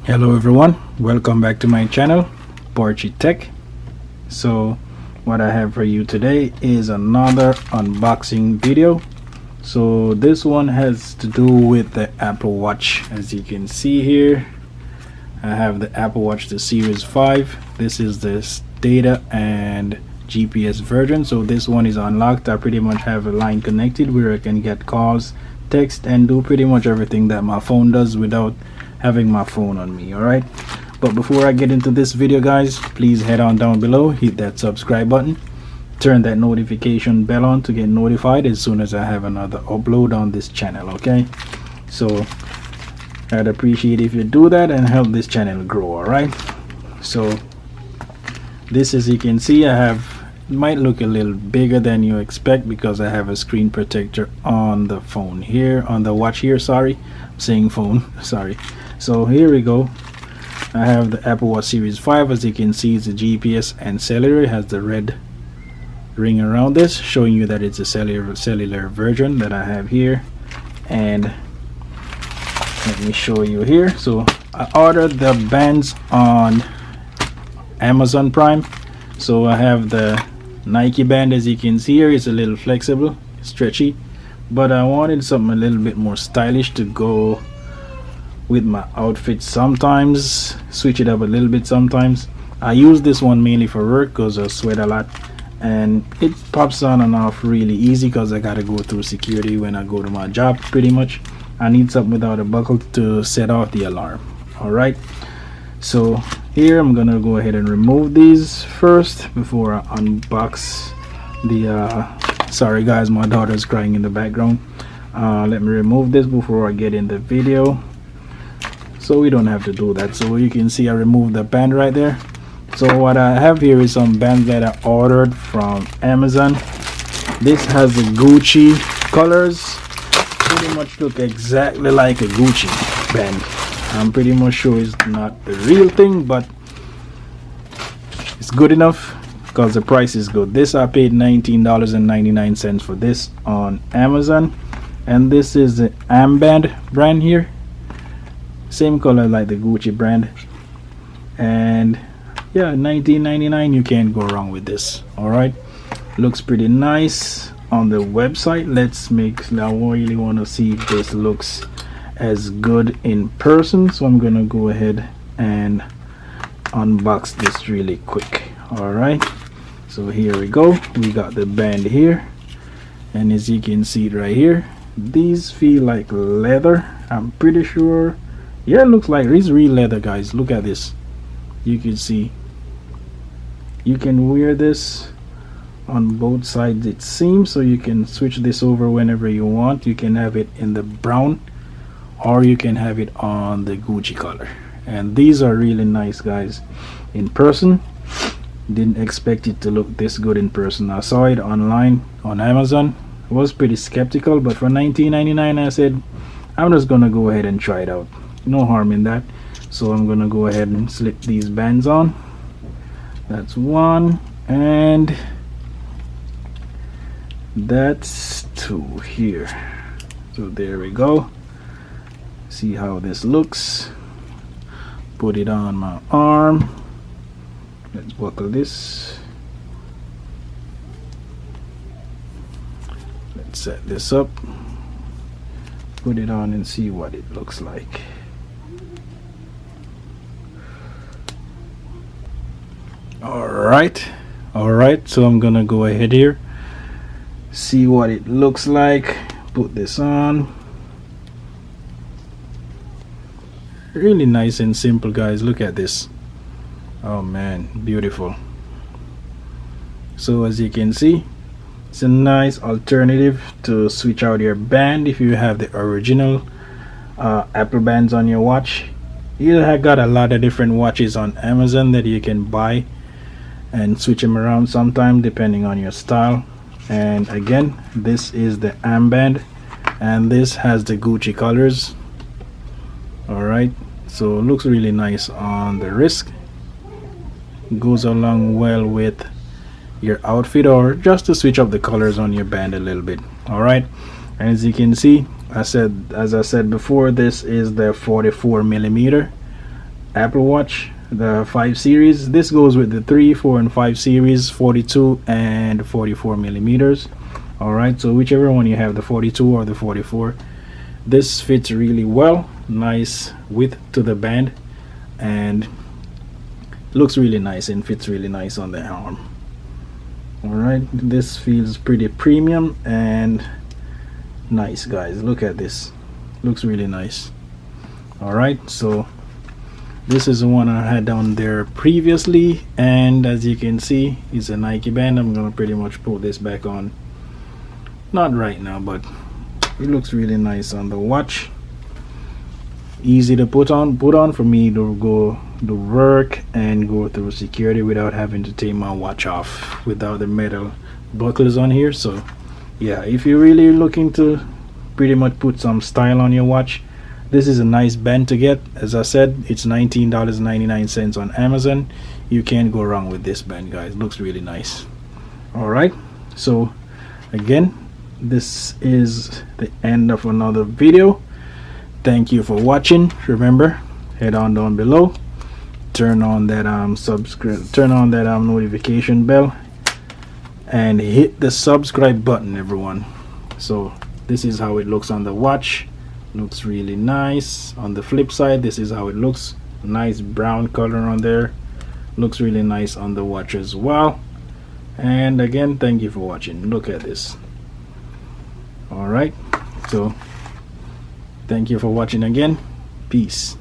Hello everyone, welcome back to my channel, Porchy Tech. So what I have for you today is another unboxing video. So this one has to do with the Apple Watch. As you can see here, I have the Apple Watch, the Series 5. This is this data and GPS version. So this one is unlocked. I pretty much have a line connected where I can get calls, text, and do pretty much everything that my phone does without having my phone on me. Alright, but before I get into this video, guys, please head on down below, hit that subscribe button, turn that notification bell on to get notified as soon as I have another upload on this channel. Okay, so I'd appreciate if you do that and help this channel grow. Alright, so this, as you can see, I have, it might look a little bigger than you expect because I have a screen protector on the phone here, on the watch here. Sorry, I'm saying phone, sorry. So here we go. I have the Apple Watch Series 5. As you can see, it's a GPS and cellular. It has the red ring around this, showing you that it's a cellular version that I have here. And let me show you here. So I ordered the bands on Amazon Prime. So I have the Nike band. As you can see here, it's a little flexible, stretchy, but I wanted something a little bit more stylish to go with my outfit sometimes, switch it up a little bit sometimes. I use this one mainly for work because I sweat a lot, and it pops on and off really easy because I gotta go through security when I go to my job. Pretty much I need something without a buckle to set off the alarm. Alright, so here I'm gonna go ahead and remove these first before I unbox the sorry guys, my daughter's crying in the background. Let me remove this before I get in the video, so we don't have to do that. So you can see I removed the band right there. So what I have here is some bands that I ordered from Amazon. This has the Gucci colors, pretty much look exactly like a Gucci band. I'm pretty much sure it's not the real thing, but it's good enough because the price is good. This I paid $19.99 for this on Amazon, and this is the armband brand here, same color like the Gucci brand, and yeah, $19.99. You can't go wrong with this. All right, looks pretty nice on the website. I really want to see if this looks as good in person, so I'm gonna go ahead and unbox this really quick. All right, so here we go. We got the band here, and as you can see it right here, these feel like leather. I'm pretty sure, yeah, it looks like it's real leather, guys. Look at this. You can see you can wear this on both sides, it seems, so you can switch this over whenever you want. You can have it in the brown, or you can have it on the Gucci color, and these are really nice, guys, in person. Didn't expect it to look this good in person. I saw it online on Amazon. I was pretty skeptical, but for $19.99 I said I'm just gonna go ahead and try it out. No harm in that. So I'm gonna go ahead and slip these bands on. That's one, and that's two here. So there we go. See how this looks. Put it on my arm. Let's buckle this. Let's set this up, put it on, and see what it looks like. Alright, so I'm gonna go ahead here, see what it looks like, put this on. Really nice and simple, guys. Look at this. Oh man, beautiful. So as you can see, it's a nice alternative to switch out your band if you have the original Apple bands on your watch. You have got a lot of different watches on Amazon that you can buy and switch them around sometime depending on your style. And again, this is the armband, and this has the Gucci colors. Alright, so it looks really nice on the wrist. Goes along well with your outfit, or just to switch up the colors on your band a little bit. Alright, and as you can see, as I said before, this is the 44 millimeter Apple Watch, the 5 series. This goes with the 3, 4, and 5 series, 42 and 44 millimeters. All right, so whichever one you have, the 42 or the 44, this fits really well. Nice width to the band, and looks really nice and fits really nice on the arm. All right, this feels pretty premium and nice, guys. Look at this, looks really nice. All right, so this is the one I had down there previously, and as you can see, it's a Nike band. I'm gonna pretty much pull this back on, not right now, but it looks really nice on the watch. Easy to put on for me to go to work and go through security without having to take my watch off without the metal buckles on here. So yeah, if you're really looking to pretty much put some style on your watch, this is a nice band to get. As I said, it's $19.99 on Amazon. You can't go wrong with this band, guys. Looks really nice. All right, so again, this is the end of another video. Thank you for watching. Remember, head on down below, turn on that notification bell, and hit the subscribe button, everyone. So this is how it looks on the watch. Looks really nice. On the flip side, this is how it looks. Nice brown color on there. Looks really nice on the watch as well. And again, thank you for watching. Look at this. All right, so thank you for watching again. Peace.